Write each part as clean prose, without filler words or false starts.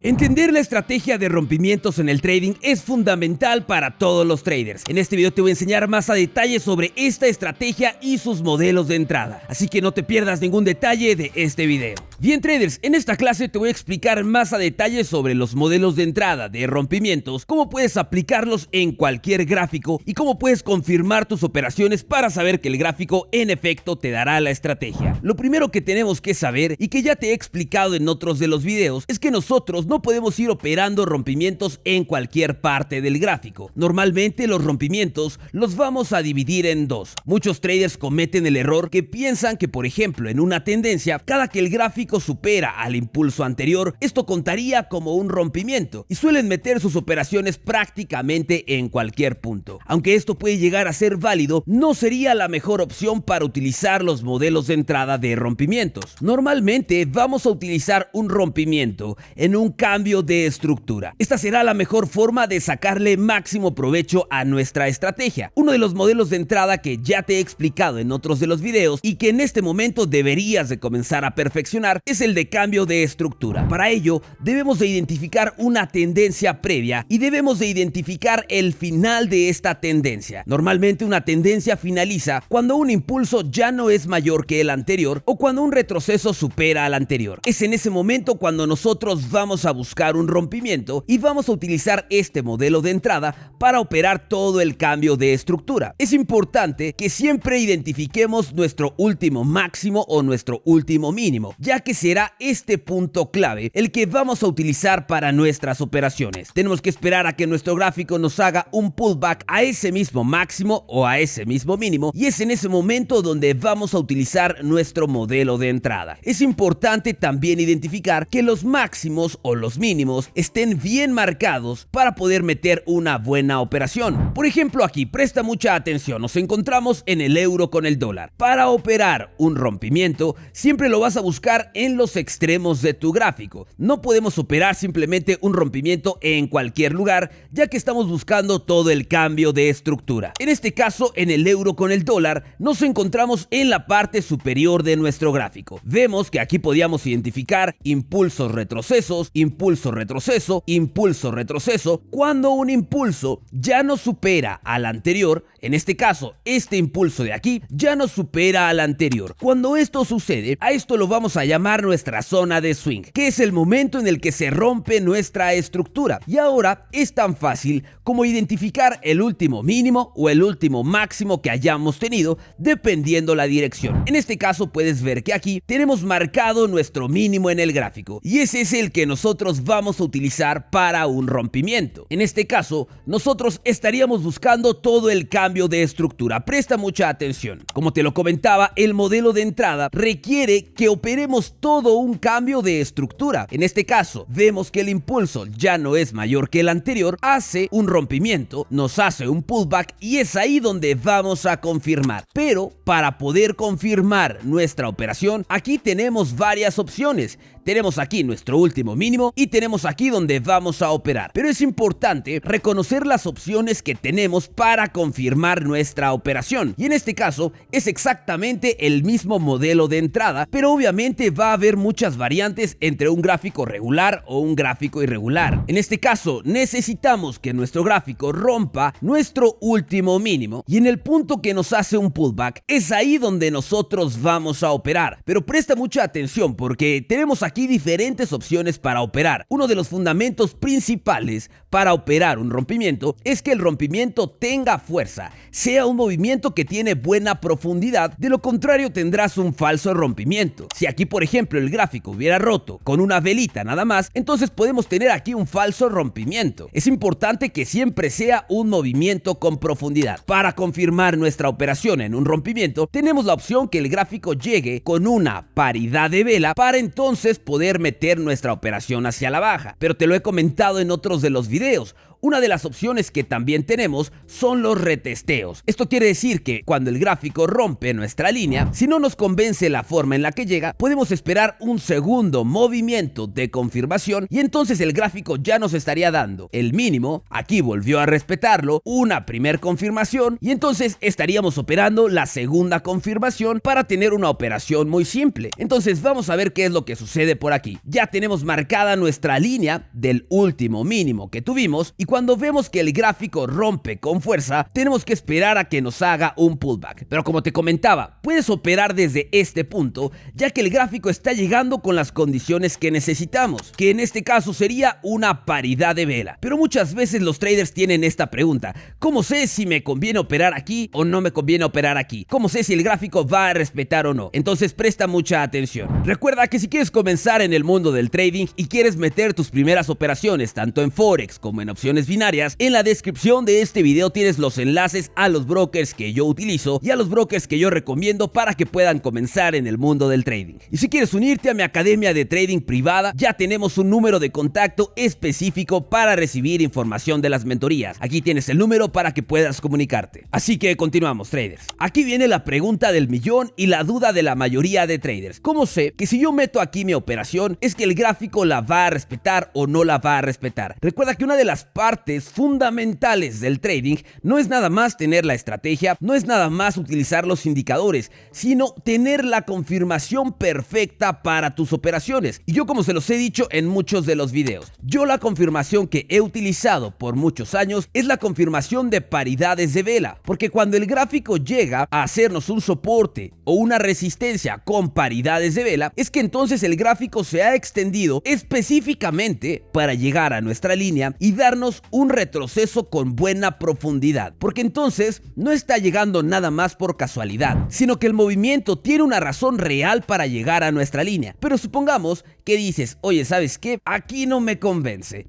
Entender la estrategia de rompimientos en el trading es fundamental para todos los traders. En este video te voy a enseñar más a detalle sobre esta estrategia y sus modelos de entrada, así que no te pierdas ningún detalle de este video. Bien traders, en esta clase te voy a explicar más a detalle sobre los modelos de entrada de rompimientos, cómo puedes aplicarlos en cualquier gráfico y cómo puedes confirmar tus operaciones para saber que el gráfico en efecto te dará la estrategia. Lo primero que tenemos que saber y que ya te he explicado en otros de los videos es que nosotros no podemos ir operando rompimientos en cualquier parte del gráfico. Normalmente los rompimientos los vamos a dividir en dos. Muchos traders cometen el error que piensan que, por ejemplo, en una tendencia, cada que el gráfico supera al impulso anterior, esto contaría como un rompimiento y suelen meter sus operaciones prácticamente en cualquier punto. Aunque esto puede llegar a ser válido, no sería la mejor opción para utilizar los modelos de entrada de rompimientos. Normalmente vamos a utilizar un rompimiento en un cambio de estructura. Esta será la mejor forma de sacarle máximo provecho a nuestra estrategia. Uno de los modelos de entrada que ya te he explicado en otros de los videos y que en este momento deberías de comenzar a perfeccionar es el de cambio de estructura. Para ello debemos de identificar una tendencia previa y debemos de identificar el final de esta tendencia. Normalmente una tendencia finaliza cuando un impulso ya no es mayor que el anterior o cuando un retroceso supera al anterior. Es en ese momento cuando nosotros vamos a buscar un rompimiento y vamos a utilizar este modelo de entrada para operar todo el cambio de estructura. Es importante que siempre identifiquemos nuestro último máximo o nuestro último mínimo, ya que será este punto clave el que vamos a utilizar para nuestras operaciones. Tenemos que esperar a que nuestro gráfico nos haga un pullback a ese mismo máximo o a ese mismo mínimo y es en ese momento donde vamos a utilizar nuestro modelo de entrada. Es importante también identificar que los máximos o los mínimos estén bien marcados para poder meter una buena operación. Por ejemplo, aquí presta mucha atención, nos encontramos en el euro con el dólar. Para operar un rompimiento siempre lo vas a buscar en los extremos de tu gráfico. No podemos operar simplemente un rompimiento en cualquier lugar, ya que estamos buscando todo el cambio de estructura. En este caso, en el euro con el dólar nos encontramos en la parte superior de nuestro gráfico. Vemos que aquí podíamos identificar impulsos retrocesos, impulso retroceso, impulso retroceso. Cuando un impulso ya no supera al anterior, en este caso este impulso de aquí ya no supera al anterior. Cuando esto sucede, a esto lo vamos a llamar nuestra zona de swing, que es el momento en el que se rompe nuestra estructura. Y ahora es tan fácil como identificar el último mínimo o el último máximo que hayamos tenido dependiendo la dirección. En este caso puedes ver que aquí tenemos marcado nuestro mínimo en el gráfico y ese es el que nosotros vamos a utilizar para un rompimiento. En este caso, nosotros estaríamos buscando todo el cambio de estructura. Presta mucha atención. Como te lo comentaba, el modelo de entrada requiere que operemos todo un cambio de estructura. En este caso, vemos que el impulso ya no es mayor que el anterior, hace un rompimiento, nos hace un pullback y es ahí donde vamos a confirmar. Pero para poder confirmar nuestra operación, aquí tenemos varias opciones. Tenemos aquí nuestro último mínimo y tenemos aquí donde vamos a operar. Pero es importante reconocer las opciones que tenemos para confirmar nuestra operación. Y en este caso es exactamente el mismo modelo de entrada, pero obviamente va a haber muchas variantes entre un gráfico regular o un gráfico irregular. En este caso necesitamos que nuestro gráfico rompa nuestro último mínimo y en el punto que nos hace un pullback es ahí donde nosotros vamos a operar. Pero presta mucha atención porque tenemos aquí diferentes opciones para operar. Uno de los fundamentos principales para operar un rompimiento es que el rompimiento tenga fuerza, sea un movimiento que tiene buena profundidad, de lo contrario tendrás un falso rompimiento. Si aquí por ejemplo el gráfico hubiera roto con una velita nada más, entonces podemos tener aquí un falso rompimiento. Es importante que siempre sea un movimiento con profundidad. Para confirmar nuestra operación en un rompimiento, tenemos la opción que el gráfico llegue con una paridad de vela para entonces poder meter nuestra operación hacia la baja. Pero te lo he comentado en otros de los videos, una de las opciones que también tenemos son los retesteos. Esto quiere decir que cuando el gráfico rompe nuestra línea, si no nos convence la forma en la que llega, podemos esperar un segundo movimiento de confirmación y entonces el gráfico ya nos estaría dando el mínimo, aquí volvió a respetarlo, una primer confirmación y entonces estaríamos operando la segunda confirmación para tener una operación muy simple. Entonces vamos a ver qué es lo que sucede por aquí. Ya tenemos marcada nuestra línea del último mínimo que tuvimos y cuando vemos que el gráfico rompe con fuerza, tenemos que esperar a que nos haga un pullback. Pero como te comentaba, puedes operar desde este punto, ya que el gráfico está llegando con las condiciones que necesitamos, que en este caso sería una paridad de vela. Pero muchas veces los traders tienen esta pregunta: ¿cómo sé si me conviene operar aquí o no me conviene operar aquí? ¿Cómo sé si el gráfico va a respetar o no? Entonces presta mucha atención. Recuerda que si quieres comenzar en el mundo del trading y quieres meter tus primeras operaciones tanto en Forex como en opciones binarias, en la descripción de este video tienes los enlaces a los brokers que yo utilizo y a los brokers que yo recomiendo para que puedan comenzar en el mundo del trading. Y si quieres unirte a mi academia de trading privada, ya tenemos un número de contacto específico para recibir información de las mentorías. Aquí tienes el número para que puedas comunicarte. Así que continuamos, traders. Aquí viene la pregunta del millón y la duda de la mayoría de traders. ¿Cómo sé que si yo meto aquí mi operación es que el gráfico la va a respetar o no la va a respetar? Recuerda que una de las partes fundamentales del trading no es nada más tener la estrategia, no es nada más utilizar los indicadores, sino tener la confirmación perfecta para tus operaciones. Y yo, como se los he dicho en muchos de los videos, yo la confirmación que he utilizado por muchos años es la confirmación de paridades de vela, porque cuando el gráfico llega a hacernos un soporte o una resistencia con paridades de vela, es que entonces el gráfico se ha extendido específicamente para llegar a nuestra línea y darnos un retroceso con buena profundidad, porque entonces no está llegando nada más por casualidad, sino que el movimiento tiene una razón real para llegar a nuestra línea. Pero supongamos que dices: oye, ¿sabes qué? Aquí no me convence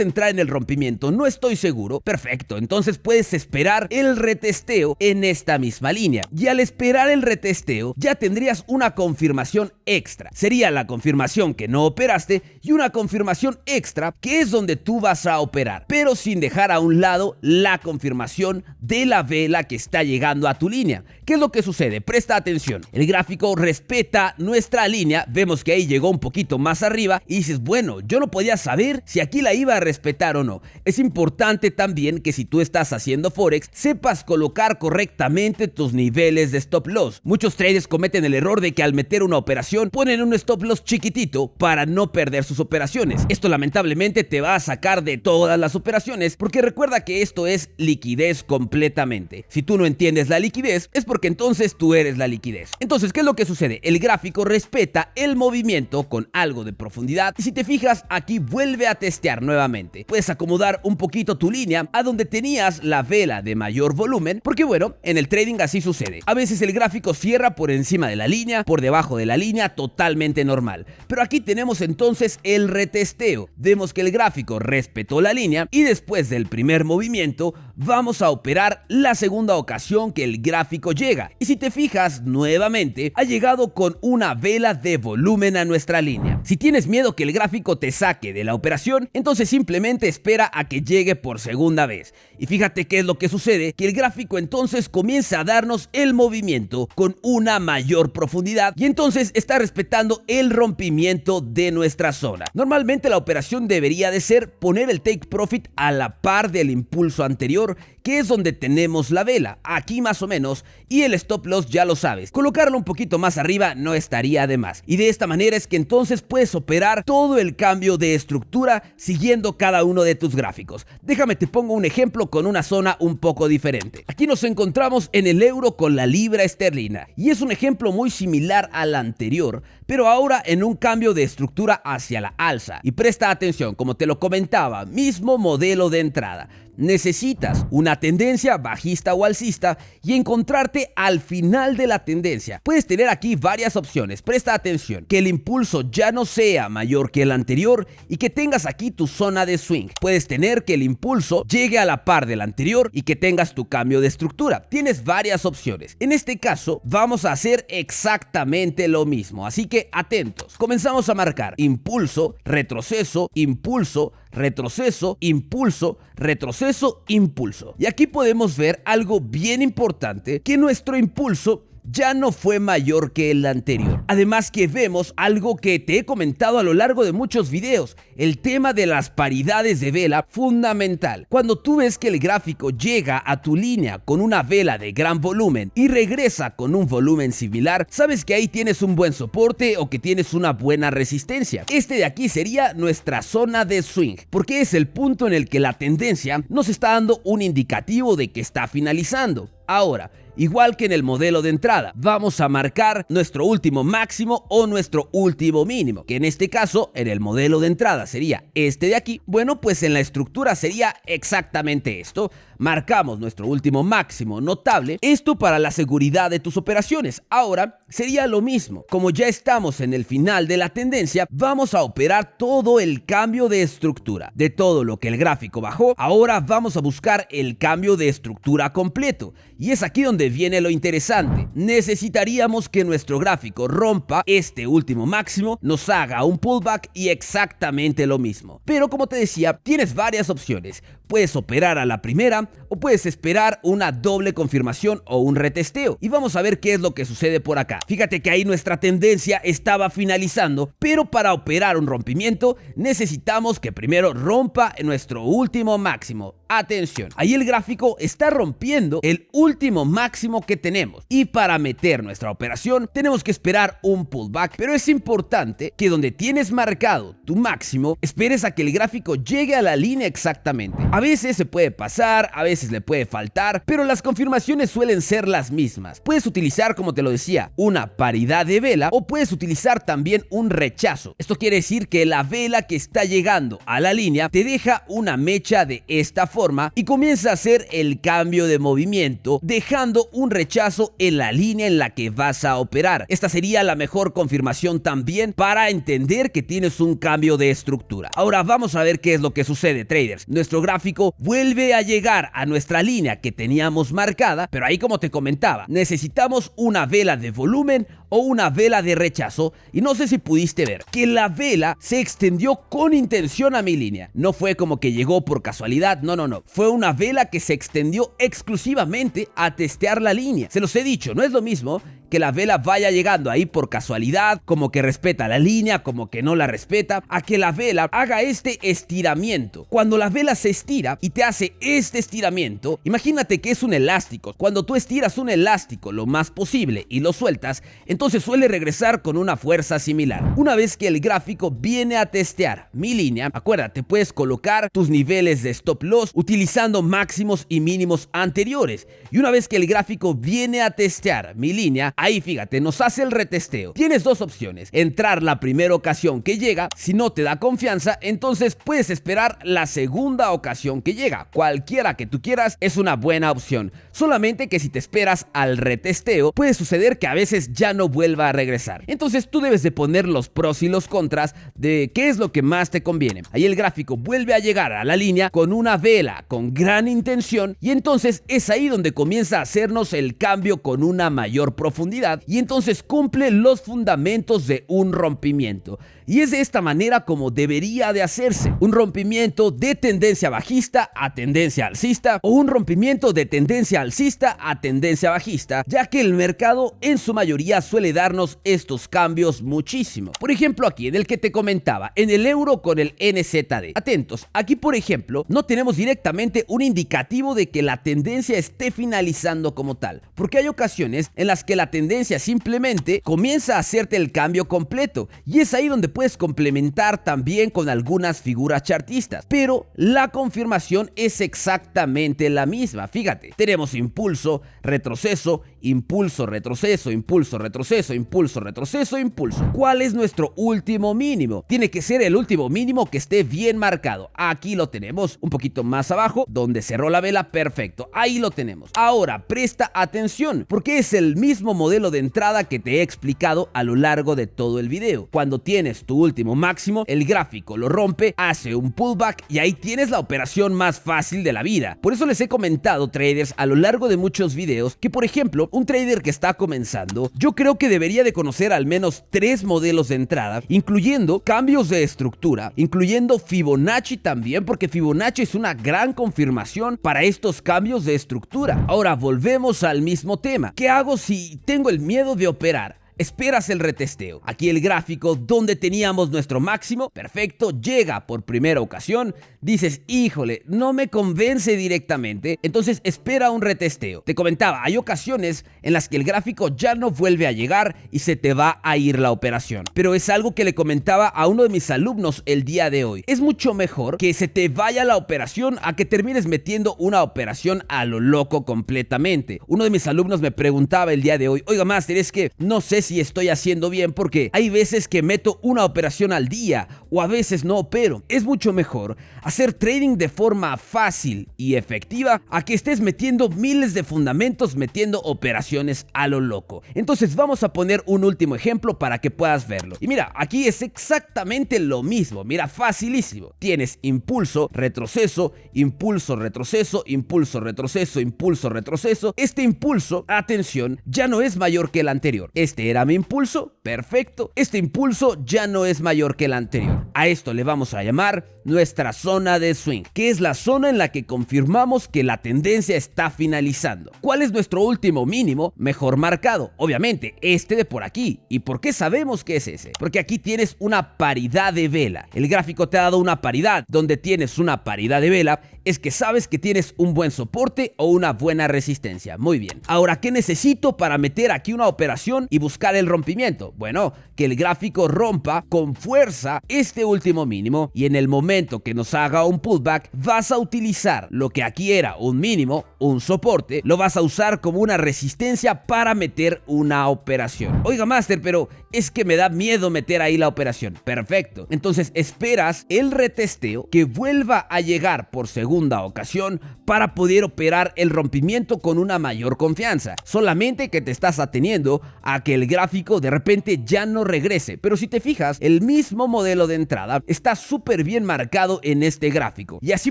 entrar en el rompimiento, no estoy seguro. Perfecto, entonces puedes esperar el retesteo en esta misma línea, y al esperar el retesteo ya tendrías una confirmación extra. Sería la confirmación que no operaste y una confirmación extra que es donde tú vas a operar, pero sin dejar a un lado la confirmación de la vela que está llegando a tu línea. ¿Qué es lo que sucede? Presta atención. El gráfico respeta nuestra línea, vemos que ahí llegó un poquito más arriba y dices: bueno, yo no podía saber si aquí la iba a respetar o no. Es importante también que si tú estás haciendo Forex, sepas colocar correctamente tus niveles de stop loss. Muchos traders cometen el error de que al meter una operación ponen un stop loss chiquitito para no perder sus operaciones. Esto lamentablemente te va a sacar de todas las operaciones, porque recuerda que esto es liquidez completamente. Si tú no entiendes la liquidez, es porque entonces tú eres la liquidez. Entonces, ¿qué es lo que sucede? El gráfico respeta el movimiento con algo de profundidad y si te fijas, aquí vuelve a testear nuevamente. Puedes acomodar un poquito tu línea a donde tenías la vela de mayor volumen, porque bueno, en el trading así sucede. A veces el gráfico cierra por encima de la línea, por debajo de la línea, totalmente normal. Pero aquí tenemos entonces el retesteo. Vemos que el gráfico respetó la línea y después del primer movimiento vamos a operar la segunda ocasión que el gráfico llega. Y si te fijas, nuevamente ha llegado con una vela de volumen a nuestra línea. Si tienes miedo que el gráfico te saque de la operación, entonces simplemente espera a que llegue por segunda vez. Y fíjate qué es lo que sucede, que el gráfico entonces comienza a darnos el movimiento con una mayor profundidad y entonces está respetando el rompimiento de nuestra zona. Normalmente la operación debería de ser poner el take profit a la par del impulso anterior, que es donde tenemos la vela, aquí más o menos, y el stop loss ya lo sabes, colocarlo un poquito más arriba no estaría de más. Y de esta manera es que entonces puedes operar todo el cambio de estructura siguiendo cada uno de tus gráficos. Déjame te pongo un ejemplo con una zona un poco diferente. Aquí nos encontramos en el euro con la libra esterlina y es un ejemplo muy similar al anterior, pero ahora en un cambio de estructura hacia la alza. Y presta atención, como te lo comentaba, mismo modelo de entrada. Necesitas una tendencia bajista o alcista y encontrarte al final de la tendencia. Puedes tener aquí varias opciones. Presta atención, que el impulso ya no sea mayor que el anterior y que tengas aquí tu zona de swing. Puedes tener que el impulso llegue a la par del anterior y que tengas tu cambio de estructura. Tienes varias opciones. En este caso vamos a hacer exactamente lo mismo, así que atentos. Comenzamos a marcar impulso, retroceso, impulso, retroceso, impulso, retroceso, impulso. Y aquí podemos ver algo bien importante, que nuestro impulso ya no fue mayor que el anterior. Además que vemos algo que te he comentado a lo largo de muchos videos, el tema de las paridades de vela, fundamental. Cuando tú ves que el gráfico llega a tu línea con una vela de gran volumen y regresa con un volumen similar, sabes que ahí tienes un buen soporte o que tienes una buena resistencia. Este de aquí sería nuestra zona de swing, porque es el punto en el que la tendencia nos está dando un indicativo de que está finalizando. Ahora, igual que en el modelo de entrada, vamos a marcar nuestro último máximo o nuestro último mínimo, que en este caso, en el modelo de entrada sería este de aquí. Bueno, pues en la estructura sería exactamente esto. Marcamos nuestro último máximo notable, esto para la seguridad de tus operaciones. Ahora sería lo mismo, como ya estamos en el final de la tendencia, vamos a operar todo el cambio de estructura. De todo lo que el gráfico bajó, ahora vamos a buscar el cambio de estructura completo. Y es aquí donde viene lo interesante. Necesitaríamos que nuestro gráfico rompa este último máximo, nos haga un pullback y exactamente lo mismo. Pero como te decía, tienes varias opciones. Puedes operar a la primera o puedes esperar una doble confirmación o un retesteo. Y vamos a ver qué es lo que sucede por acá. Fíjate que ahí nuestra tendencia estaba finalizando, pero para operar un rompimiento necesitamos que primero rompa nuestro último máximo. Atención, ahí el gráfico está rompiendo el último máximo que tenemos y para meter nuestra operación tenemos que esperar un pullback, pero es importante que donde tienes marcado tu máximo esperes a que el gráfico llegue a la línea exactamente. A veces se puede pasar, a veces le puede faltar, pero las confirmaciones suelen ser las mismas. Puedes utilizar, como te lo decía, una paridad de vela o puedes utilizar también un rechazo. Esto quiere decir que la vela que está llegando a la línea te deja una mecha de esta forma y comienza a hacer el cambio de movimiento, dejando un rechazo en la línea en la que vas a operar. Esta sería la mejor confirmación también para entender que tienes un cambio de estructura. Ahora vamos a ver qué es lo que sucede, traders. Nuestro gráfico vuelve a llegar a nuestra línea que teníamos marcada, pero ahí, como te comentaba, necesitamos una vela de volumen o una vela de rechazo, y no sé si pudiste ver que la vela se extendió con intención a mi línea. No fue como que llegó por casualidad, no. Fue una vela que se extendió exclusivamente a testear la línea. Se los he dicho, no es lo mismo que la vela vaya llegando ahí por casualidad, como que respeta la línea, como que no la respeta, a que la vela haga este estiramiento. Cuando la vela se estira y te hace este estiramiento, imagínate que es un elástico. Cuando tú estiras un elástico lo más posible y lo sueltas, entonces suele regresar con una fuerza similar. Una vez que el gráfico viene a testear mi línea, acuérdate, puedes colocar tus niveles de stop loss utilizando máximos y mínimos anteriores. Y una vez que el gráfico viene a testear mi línea, ahí fíjate, nos hace el retesteo. Tienes dos opciones: entrar la primera ocasión que llega. Si no te da confianza, entonces puedes esperar la segunda ocasión que llega. Cualquiera que tú quieras es una buena opción. Solamente que si te esperas al retesteo, puede suceder que a veces ya no vuelva a regresar. Entonces tú debes de poner los pros y los contras de qué es lo que más te conviene. Ahí el gráfico vuelve a llegar a la línea con una vela con gran intención, y entonces es ahí donde comienza a hacernos el cambio con una mayor profundidad, y entonces cumple los fundamentos de un rompimiento. Y es de esta manera como debería de hacerse: un rompimiento de tendencia bajista a tendencia alcista, o un rompimiento de tendencia alcista a tendencia bajista, ya que el mercado en su mayoría suele darnos estos cambios muchísimo. Por ejemplo, aquí en el que te comentaba, en el euro con el NZD. Atentos, aquí por ejemplo no tenemos directamente un indicativo de que la tendencia esté finalizando como tal, porque hay ocasiones en las que la tendencia simplemente comienza a hacerte el cambio completo, y es ahí donde puedes complementar también con algunas figuras chartistas, pero la confirmación es exactamente la misma. Fíjate, tenemos impulso, retroceso, impulso, retroceso, impulso, retroceso, impulso, retroceso, impulso. ¿Cuál es nuestro último mínimo? Tiene que ser el último mínimo que esté bien marcado. Aquí lo tenemos, un poquito más abajo, donde cerró la vela, perfecto, ahí lo tenemos. Ahora presta atención, porque es el mismo modelo modelo de entrada que te he explicado a lo largo de todo el video. Cuando tienes tu último máximo, el gráfico lo rompe, hace un pullback y ahí tienes la operación más fácil de la vida. Por eso les he comentado, traders, a lo largo de muchos videos que, por ejemplo, un trader que está comenzando, yo creo que debería de conocer al menos 3 modelos de entrada, incluyendo cambios de estructura, incluyendo Fibonacci también, porque Fibonacci es una gran confirmación para estos cambios de estructura. Ahora volvemos al mismo tema. ¿Qué hago si tengo el miedo de operar? Esperas el retesteo. Aquí el gráfico donde teníamos nuestro máximo, perfecto, llega por primera ocasión. Dices, híjole, no me convence directamente, entonces espera un retesteo. Te comentaba, hay ocasiones en las que el gráfico ya no vuelve a llegar y se te va a ir la operación. Pero es algo que le comentaba a uno de mis alumnos el día de hoy. Es mucho mejor que se te vaya la operación a que termines metiendo una operación a lo loco completamente. Uno de mis alumnos me preguntaba el día de hoy, oiga, Master, es que no sé si estoy haciendo bien porque hay veces que meto una operación al día o a veces no opero. Es mucho mejor hacer trading de forma fácil y efectiva a que estés metiendo miles de fundamentos, metiendo operaciones a lo loco. Entonces vamos a poner un último ejemplo para que puedas verlo. Y mira, aquí es exactamente lo mismo. Mira, facilísimo. Tienes impulso, retroceso, impulso, retroceso, impulso, retroceso, impulso, retroceso. Este impulso, atención, ya no es mayor que el anterior. Este era mi impulso, perfecto. Este impulso ya no es mayor que el anterior. A esto le vamos a llamar nuestra zona de swing, que es la zona en la que confirmamos que la tendencia está finalizando. ¿Cuál es nuestro último mínimo mejor marcado? Obviamente, este de por aquí. ¿Y por qué sabemos que es ese? Porque aquí tienes una paridad de vela. El gráfico te ha dado una paridad. Donde tienes una paridad de vela, es que sabes que tienes un buen soporte o una buena resistencia. Muy bien. Ahora, ¿qué necesito para meter aquí una operación y buscar el rompimiento? Bueno, que el gráfico rompa con fuerza este último mínimo y en el momento que nos haga un pullback, vas a utilizar lo que aquí era un mínimo, un soporte, lo vas a usar como una resistencia para meter una operación. Oiga, Master, pero es que me da miedo meter ahí la operación. Perfecto. Entonces esperas el retesteo que vuelva a llegar por segunda ocasión para poder operar el rompimiento con una mayor confianza. Solamente que te estás ateniendo a que el gráfico de repente ya no regrese. Pero si te fijas, el mismo modelo de entrada está súper bien marcado en este gráfico. Y así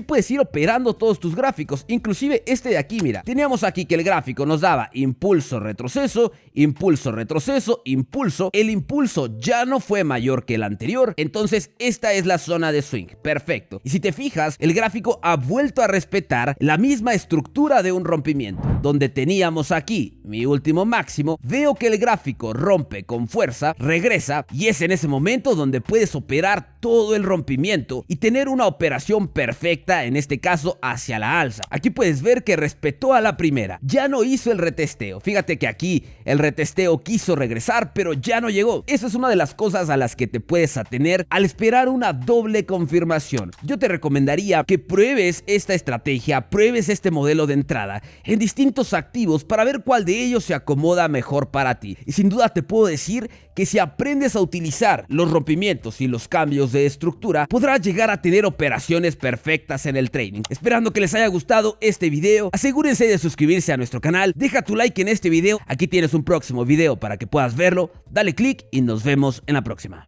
puedes ir operando todos tus gráficos. Inclusive este de aquí, mira. Teníamos aquí que el gráfico nos daba impulso, retroceso, impulso, retroceso, impulso. El impulso ya no fue mayor que el anterior. Entonces esta es la zona de swing. Perfecto. Y si te fijas, el gráfico ha vuelto a respetar la misma estructura de un rompimiento. Donde teníamos aquí mi último máximo, veo que el gráfico rompe con fuerza, regresa y es en ese momento donde puedes operar todo el rompimiento y tener una operación perfecta, en este caso hacia la alza. Aquí puedes ver que respetó a la primera, ya no hizo el retesteo. Fíjate que aquí el retesteo quiso regresar, pero ya no llegó. Esa es una de las cosas a las que te puedes atener al esperar una doble confirmación. Yo te recomendaría que pruebes esta estrategia, pruebes este modelo de entrada en distintos activos para ver cuál de ellos se acomoda mejor para ti. Y sin duda te puedo decir que si aprendes a utilizar los rompimientos y los cambios de estructura, podrás llegar a tener operaciones perfectas en el trading. Esperando que les haya gustado este video, asegúrense de suscribirse a nuestro canal, deja tu like en este video, aquí tienes un próximo video para que puedas verlo, dale click y nos vemos en la próxima.